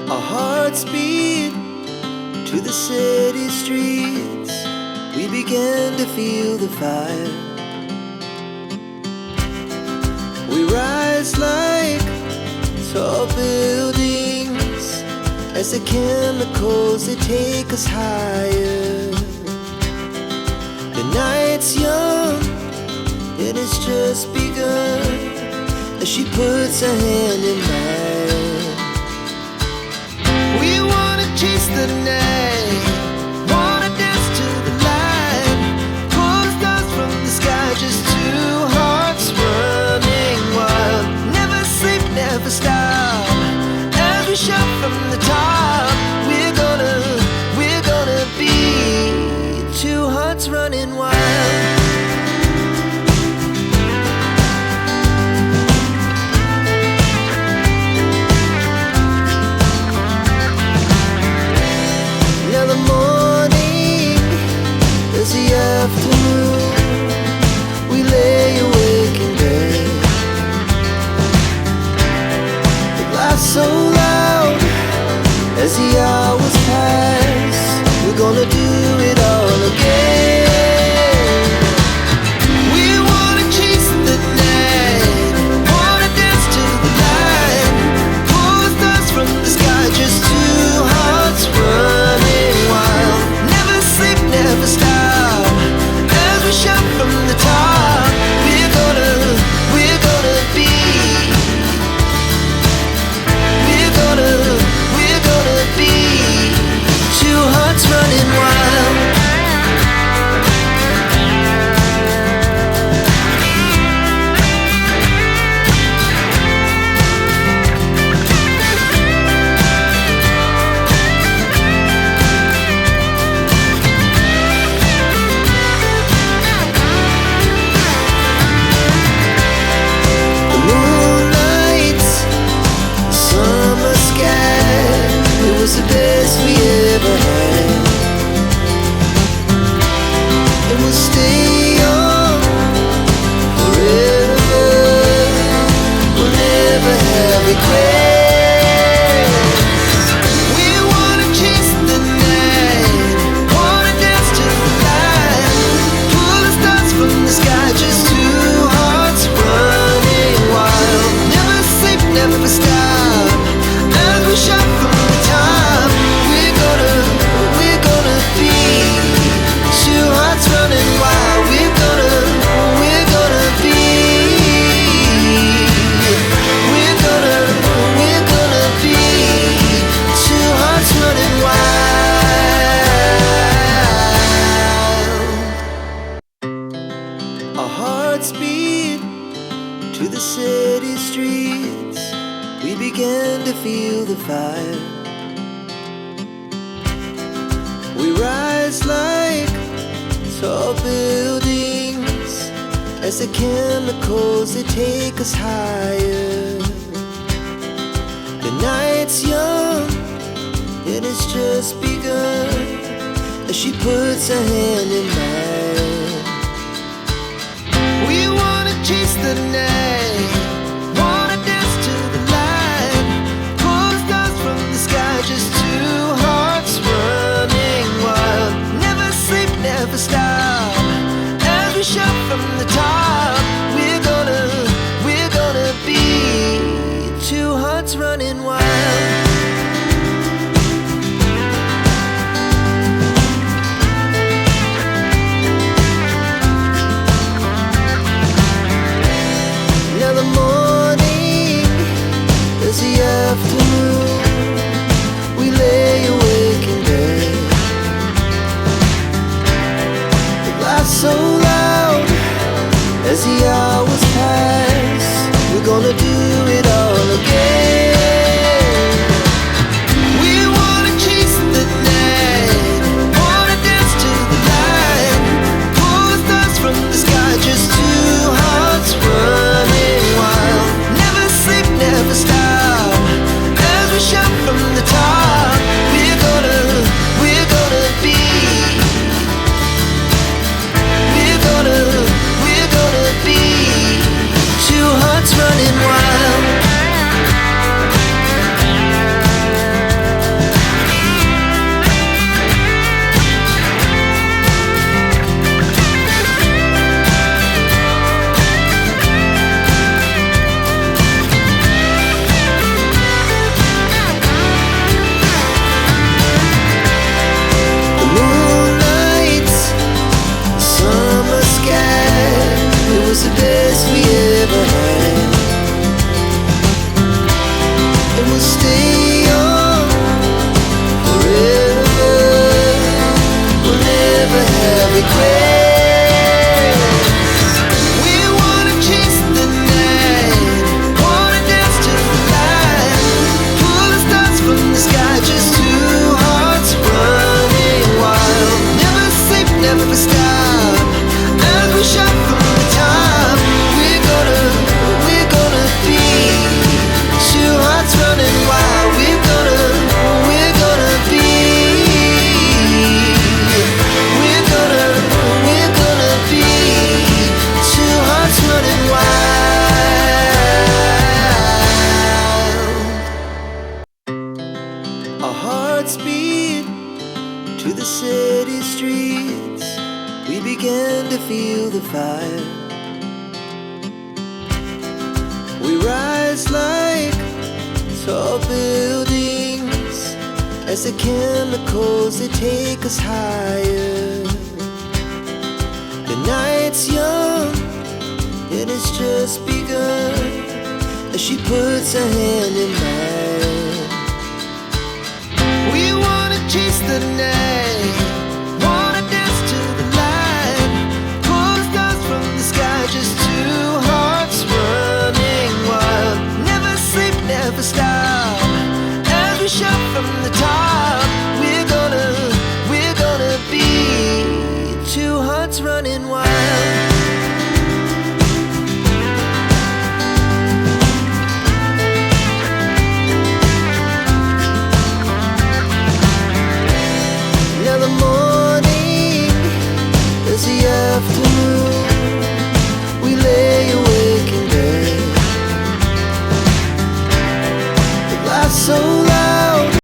Our hearts beat to the city streets. We began to feel the fire. We rise like tall buildings as the chemicals, they take us higher. The night's young, it has just begun, as she puts her hand in mine. We wanna chase the night, wanna dance to the light, pull stars from the sky, just two hearts running wild. Never sleep, never stop, as we shout from the top. We're gonna be two hearts running wild. Now the morning is the afternoon. We lay awake in bed. The laughs so loud as the hours pass. We're gonna do it all again. We wanna chase the night, wanna dance to the light, pull stars from the sky, just two hearts running wild. Never sleep, never stop, as we shout from the top. We're gonna be, we're gonna be two hearts running wild. The moonlight, summer sky, it was the best we ever had. And we'll stay on forever. We'll never have regrets. We wanna chase the night, wanna dance to the light, pull the stars from the sky, just two hearts running wild. Never sleep, never stop, as we shout from the top. We're gonna be two hearts running wild. We're gonna be, we're gonna be two hearts running wild. Our hearts beat to the city streets. We began to feel the fire. We rise like tall buildings as the chemicals, they take us higher. The night's young, it has just begun, as she puts her hand in mine. We wanna chase the night, wanna dance to the light, pull stars from the sky, just two hearts running wild. Never sleep, never stop, as we shout from the top. We're gonna be two hearts running wild. Now the morning is the afternoon. We lay awake in bed. The laughs so loud as the hours pass. We're gonna do it all again. the city streets, we began to feel the fire. We rise like tall buildings as the chemicals, they take us higher. The night's young and it's just begun as she puts her hand in mine. We wanna chase the night, wanna dance to the light, pull the stars from the sky, just two hearts running wild. Never sleep, never stop, as we shout from the top. We're gonna be two hearts running wild.